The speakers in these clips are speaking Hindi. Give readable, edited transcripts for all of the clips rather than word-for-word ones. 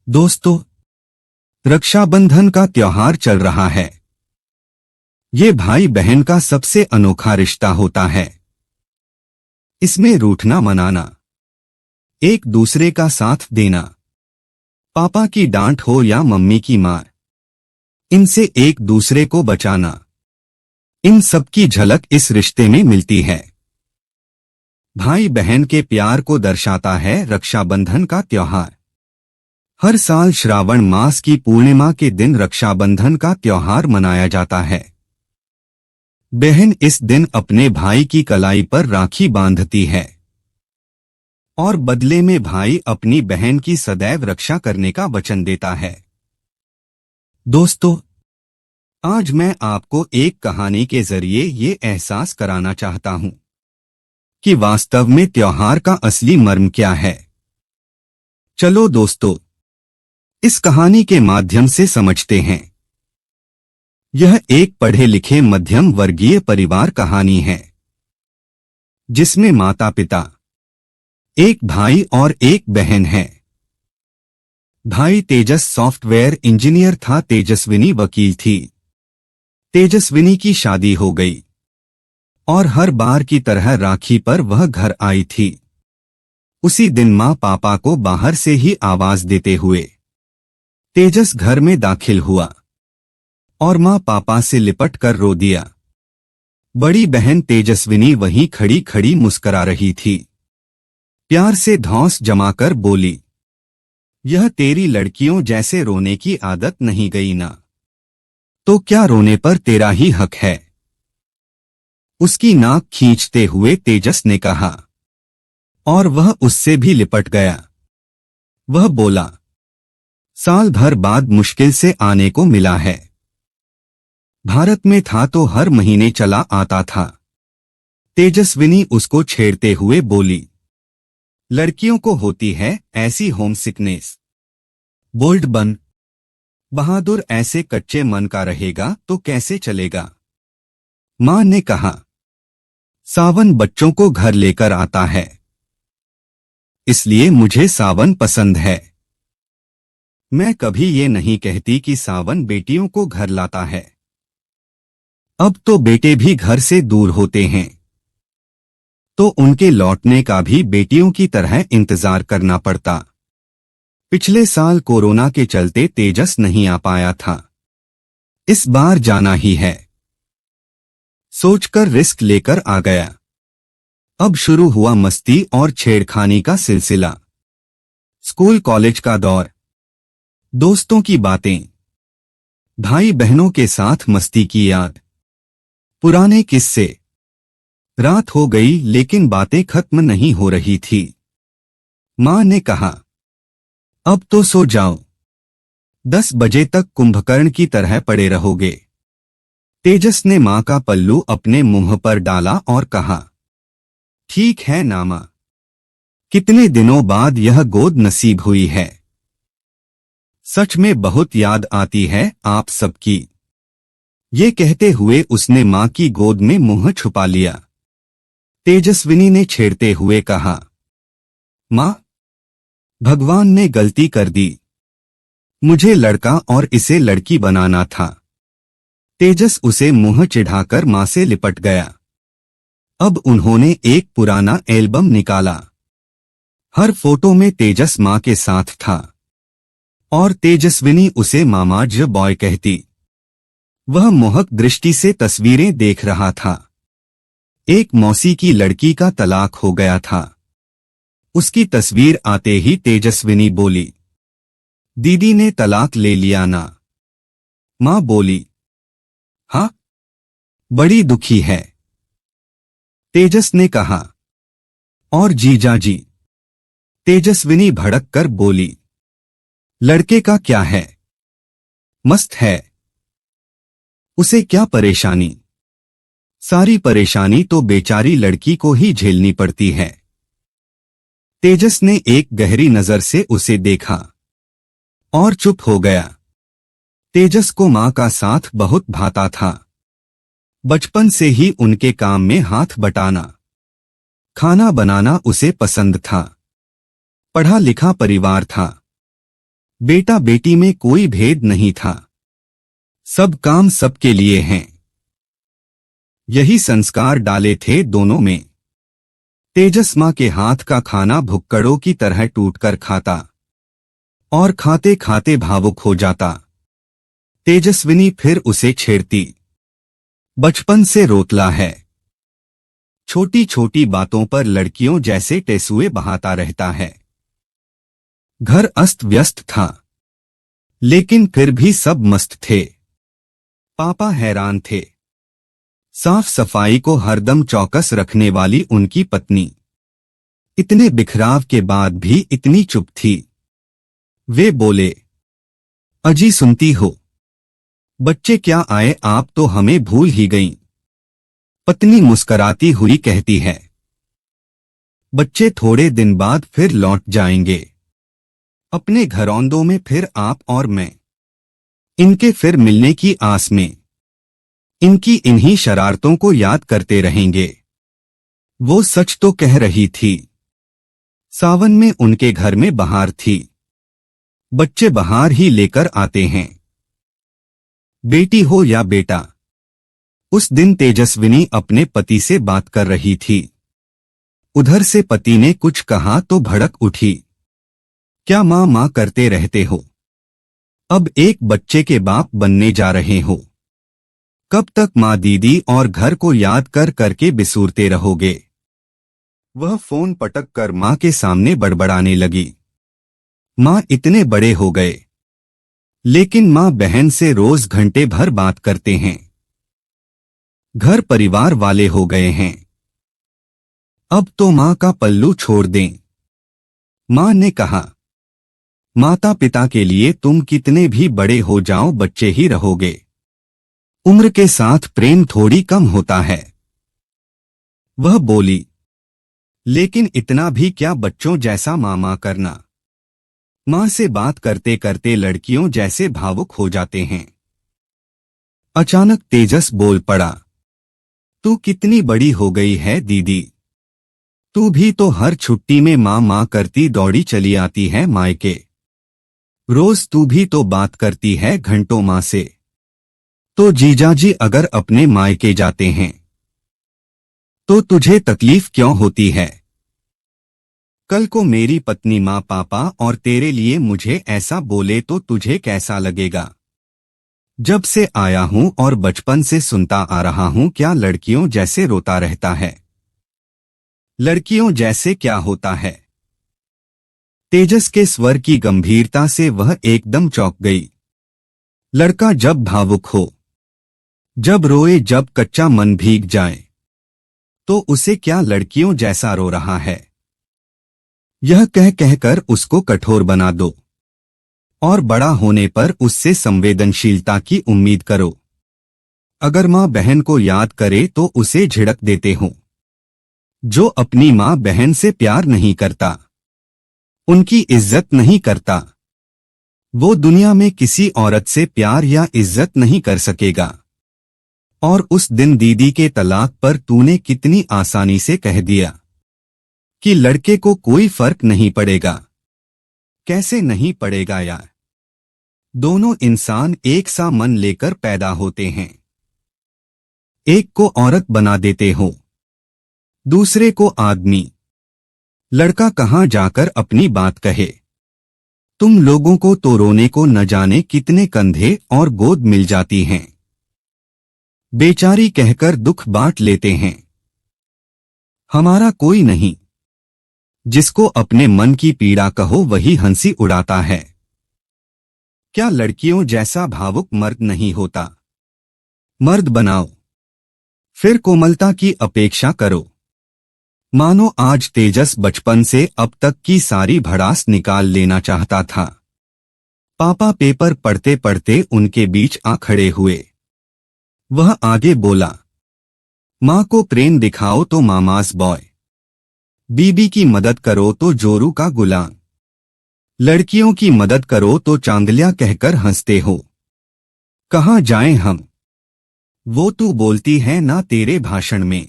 दोस्तों, रक्षाबंधन का त्योहार चल रहा है। ये भाई बहन का सबसे अनोखा रिश्ता होता है। इसमें रूठना मनाना, एक दूसरे का साथ देना, पापा की डांट हो या मम्मी की मार, इनसे एक दूसरे को बचाना, इन सब की झलक इस रिश्ते में मिलती है। भाई बहन के प्यार को दर्शाता है रक्षाबंधन का त्योहार। हर साल श्रावण मास की पूर्णिमा के दिन रक्षाबंधन का त्योहार मनाया जाता है। बहन इस दिन अपने भाई की कलाई पर राखी बांधती है और बदले में भाई अपनी बहन की सदैव रक्षा करने का वचन देता है। दोस्तों, आज मैं आपको एक कहानी के जरिए ये एहसास कराना चाहता हूं कि वास्तव में त्योहार का असली मर्म क्या है। चलो दोस्तों, इस कहानी के माध्यम से समझते हैं। यह एक पढ़े लिखे मध्यम वर्गीय परिवार कहानी है, जिसमें माता पिता, एक भाई और एक बहन है। भाई तेजस सॉफ्टवेयर इंजीनियर था, तेजस्विनी वकील थी। तेजस्विनी की शादी हो गई और हर बार की तरह राखी पर वह घर आई थी। उसी दिन माँ पापा को बाहर से ही आवाज देते हुए तेजस घर में दाखिल हुआ और माँ पापा से लिपट कर रो दिया। बड़ी बहन तेजस्विनी वहीं खड़ी खड़ी मुस्करा रही थी। प्यार से धौंस जमाकर बोली, यह तेरी लड़कियों जैसे रोने की आदत नहीं गई ना? तो क्या रोने पर तेरा ही हक है? उसकी नाक खींचते हुए तेजस ने कहा और वह उससे भी लिपट गया। वह बोला, साल भर बाद मुश्किल से आने को मिला है। भारत में था तो हर महीने चला आता था। तेजस्विनी उसको छेड़ते हुए बोली, लड़कियों को होती है ऐसी होम सिकनेस। बोल्ड बन, बहादुर, ऐसे कच्चे मन का रहेगा तो कैसे चलेगा? मां ने कहा, सावन बच्चों को घर लेकर आता है, इसलिए मुझे सावन पसंद है। मैं कभी ये नहीं कहती कि सावन बेटियों को घर लाता है। अब तो बेटे भी घर से दूर होते हैं, तो उनके लौटने का भी बेटियों की तरह इंतजार करना पड़ता। पिछले साल कोरोना के चलते तेजस नहीं आ पाया था। इस बार जाना ही है, सोचकर रिस्क लेकर आ गया। अब शुरू हुआ मस्ती और छेड़खानी का सिलसिला। स्कूल कॉलेज का दौर, दोस्तों की बातें, भाई बहनों के साथ मस्ती की याद, पुराने किस्से। रात हो गई लेकिन बातें खत्म नहीं हो रही थी। मां ने कहा, अब तो सो जाओ, 10 बजे तक कुंभकर्ण की तरह पड़े रहोगे। तेजस ने मां का पल्लू अपने मुंह पर डाला और कहा, ठीक है नामा, कितने दिनों बाद यह गोद नसीब हुई है। सच में बहुत याद आती है आप सबकी। ये कहते हुए उसने मां की गोद में मुंह छुपा लिया। तेजस्विनी ने छेड़ते हुए कहा, मां, भगवान ने गलती कर दी। मुझे लड़का और इसे लड़की बनाना था। तेजस उसे मुंह चिढ़ाकर मां से लिपट गया। अब उन्होंने एक पुराना एल्बम निकाला। हर फोटो में तेजस मां के साथ था और तेजस्विनी उसे मामा ज बॉय कहती। वह मोहक दृष्टि से तस्वीरें देख रहा था। एक मौसी की लड़की का तलाक हो गया था। उसकी तस्वीर आते ही तेजस्विनी बोली, दीदी ने तलाक ले लिया ना? मां बोली, हाँ, बड़ी दुखी है। तेजस ने कहा, और जीजा जी? तेजस्विनी भड़क कर बोली, लड़के का क्या है, मस्त है, उसे क्या परेशानी? सारी परेशानी तो बेचारी लड़की को ही झेलनी पड़ती है। तेजस ने एक गहरी नजर से उसे देखा और चुप हो गया। तेजस को मां का साथ बहुत भाता था। बचपन से ही उनके काम में हाथ बटाना, खाना बनाना उसे पसंद था। पढ़ा लिखा परिवार था। बेटा बेटी में कोई भेद नहीं था। सब काम सबके लिए हैं। यही संस्कार डाले थे दोनों में। तेजस मां के हाथ का खाना भुक्कड़ों की तरह टूटकर खाता और खाते खाते भावुक हो जाता। तेजस्विनी फिर उसे छेड़ती। बचपन से रोतला है। छोटी छोटी बातों पर लड़कियों जैसे टेसुए बहाता रहता है। घर अस्त व्यस्त था, लेकिन फिर भी सब मस्त थे। पापा हैरान थे। साफ सफाई को हरदम चौकस रखने वाली उनकी पत्नी इतने बिखराव के बाद भी इतनी चुप थी। वे बोले, अजी सुनती हो? बच्चे क्या आए, आप तो हमें भूल ही गईं। पत्नी मुस्कराती हुई कहती है, बच्चे थोड़े दिन बाद फिर लौट जाएंगे अपने घरौंदों में, फिर आप और मैं इनके फिर मिलने की आस में इनकी इन्हीं शरारतों को याद करते रहेंगे। वो सच तो कह रही थी। सावन में उनके घर में बहार थी। बच्चे बहार ही लेकर आते हैं, बेटी हो या बेटा। उस दिन तेजस्विनी अपने पति से बात कर रही थी। उधर से पति ने कुछ कहा तो भड़क उठी। क्या मां मां करते रहते हो? अब एक बच्चे के बाप बनने जा रहे हो। कब तक मां दीदी और घर को याद कर करके बिसूरते रहोगे? वह फोन पटक कर मां के सामने बड़बड़ाने लगी। मां इतने बड़े हो गए, लेकिन मां बहन से रोज घंटे भर बात करते हैं। घर परिवार वाले हो गए हैं। अब तो मां का पल्लू छोड़ दें। मां ने कहा, माता पिता के लिए तुम कितने भी बड़े हो जाओ बच्चे ही रहोगे। उम्र के साथ प्रेम थोड़ी कम होता है। वह बोली, लेकिन इतना भी क्या बच्चों जैसा मां करना। मां से बात करते करते लड़कियों जैसे भावुक हो जाते हैं। अचानक तेजस बोल पड़ा, तू कितनी बड़ी हो गई है दीदी। तू भी तो हर छुट्टी में मां मां करती दौड़ी चली आती है मायके। रोज तू भी तो बात करती है घंटों मां से। तो जीजाजी अगर अपने मायके जाते हैं तो तुझे तकलीफ क्यों होती है? कल को मेरी पत्नी मां पापा और तेरे लिए मुझे ऐसा बोले तो तुझे कैसा लगेगा? जब से आया हूं और बचपन से सुनता आ रहा हूं, क्या लड़कियों जैसे रोता रहता है। लड़कियों जैसे क्या होता है? तेजस के स्वर की गंभीरता से वह एकदम चौंक गई। लड़का जब भावुक हो, जब रोए, जब कच्चा मन भीग जाए, तो उसे क्या लड़कियों जैसा रो रहा है? यह कह कहकर उसको कठोर बना दो और बड़ा होने पर उससे संवेदनशीलता की उम्मीद करो। अगर मां बहन को याद करे तो उसे झिड़क देते हो। जो अपनी मां बहन से प्यार नहीं करता, उनकी इज्जत नहीं करता, वो दुनिया में किसी औरत से प्यार या इज्जत नहीं कर सकेगा। और उस दिन दीदी के तलाक पर तूने कितनी आसानी से कह दिया कि लड़के को कोई फर्क नहीं पड़ेगा। कैसे नहीं पड़ेगा यार? दोनों इंसान एक सा मन लेकर पैदा होते हैं। एक को औरत बना देते हो, दूसरे को आदमी। लड़का कहां जाकर अपनी बात कहे? तुम लोगों को तो रोने को न जाने कितने कंधे और गोद मिल जाती हैं। बेचारी कहकर दुख बांट लेते हैं। हमारा कोई नहीं। जिसको अपने मन की पीड़ा कहो वही हंसी उड़ाता है। क्या लड़कियों जैसा भावुक मर्द नहीं होता? मर्द बनाओ, फिर कोमलता की अपेक्षा करो। मानो आज तेजस बचपन से अब तक की सारी भड़ास निकाल लेना चाहता था। पापा पेपर पढ़ते पढ़ते उनके बीच आ खड़े हुए। वह आगे बोला, मां को प्रेम दिखाओ तो मामास बॉय, बीबी की मदद करो तो जोरू का गुलाम, लड़कियों की मदद करो तो चांदलिया कहकर हंसते हो। कहां जाएं हम? वो तू बोलती है ना तेरे भाषण में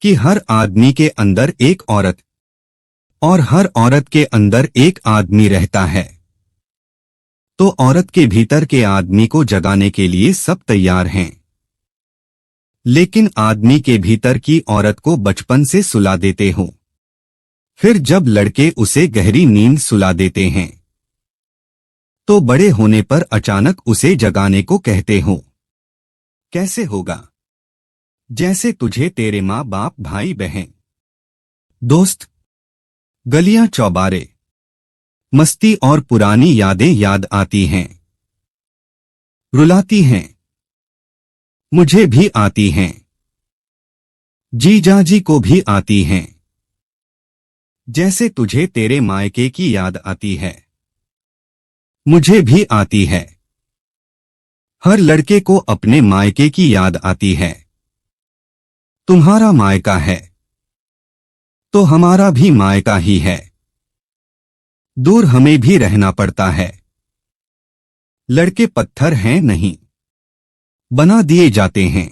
कि हर आदमी के अंदर एक औरत और हर औरत के अंदर एक आदमी रहता है। तो औरत के भीतर के आदमी को जगाने के लिए सब तैयार हैं, लेकिन आदमी के भीतर की औरत को बचपन से सुला देते हो। फिर जब लड़के उसे गहरी नींद सुला देते हैं तो बड़े होने पर अचानक उसे जगाने को कहते हो। कैसे होगा? जैसे तुझे तेरे माँ बाप, भाई बहन, दोस्त, गलियां, चौबारे, मस्ती और पुरानी यादें याद आती हैं, रुलाती हैं। मुझे भी आती हैं, जीजा जी को भी आती हैं। जैसे तुझे तेरे मायके की याद आती है, मुझे भी आती है। हर लड़के को अपने मायके की याद आती है। तुम्हारा मायका है तो हमारा भी मायका ही है। दूर हमें भी रहना पड़ता है। लड़के पत्थर हैं नहीं, बना दिए जाते हैं।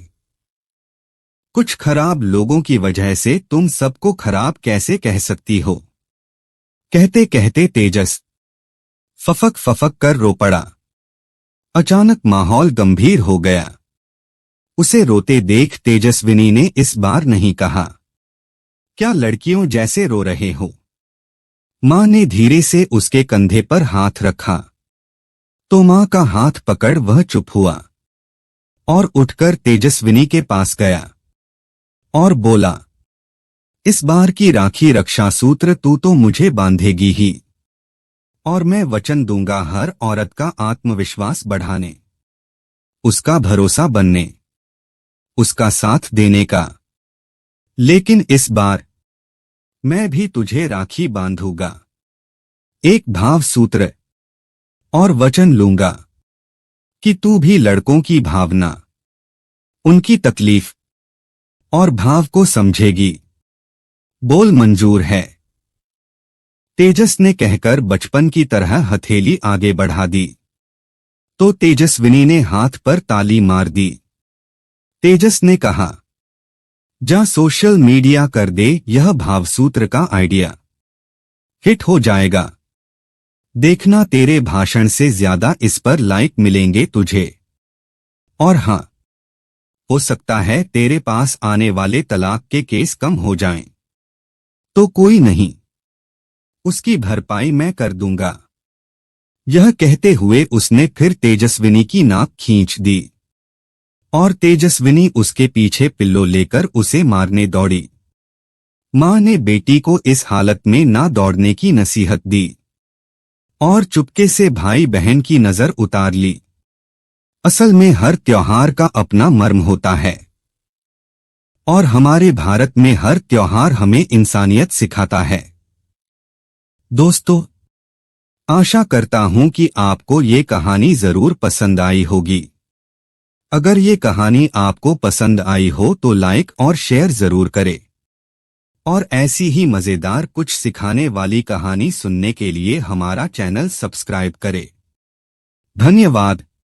कुछ खराब लोगों की वजह से तुम सबको खराब कैसे कह सकती हो? कहते कहते तेजस फफक फफक कर रो पड़ा। अचानक माहौल गंभीर हो गया। उसे रोते देख तेजस्विनी ने इस बार नहीं कहा, क्या लड़कियों जैसे रो रहे हो? मां ने धीरे से उसके कंधे पर हाथ रखा तो मां का हाथ पकड़ वह चुप हुआ और उठकर तेजस्विनी के पास गया और बोला, इस बार की राखी रक्षा सूत्र तू तो मुझे बांधेगी ही, और मैं वचन दूंगा हर औरत का आत्मविश्वास बढ़ाने, उसका भरोसा बनने, उसका साथ देने का। लेकिन इस बार मैं भी तुझे राखी बांधूंगा, एक भाव सूत्र, और वचन लूंगा कि तू भी लड़कों की भावना, उनकी तकलीफ और भाव को समझेगी। बोल मंजूर है? तेजस ने कहकर बचपन की तरह हथेली आगे बढ़ा दी तो तेजस्विनी ने हाथ पर ताली मार दी। तेजस ने कहा, जा सोशल मीडिया कर दे यह भावसूत्र का आइडिया, हिट हो जाएगा। देखना तेरे भाषण से ज्यादा इस पर लाइक मिलेंगे तुझे। और हां, हो सकता है तेरे पास आने वाले तलाक के केस कम हो जाएं। तो कोई नहीं, उसकी भरपाई मैं कर दूंगा। यह कहते हुए उसने फिर तेजस्विनी की नाक खींच दी और तेजस्विनी उसके पीछे पिल्लो लेकर उसे मारने दौड़ी। मां ने बेटी को इस हालत में ना दौड़ने की नसीहत दी और चुपके से भाई बहन की नजर उतार ली। असल में हर त्योहार का अपना मर्म होता है और हमारे भारत में हर त्योहार हमें इंसानियत सिखाता है। दोस्तों, आशा करता हूं कि आपको ये कहानी जरूर पसंद आई होगी। अगर ये कहानी आपको पसंद आई हो तो लाइक और शेयर जरूर करें और ऐसी ही मजेदार कुछ सिखाने वाली कहानी सुनने के लिए हमारा चैनल सब्सक्राइब करें। धन्यवाद।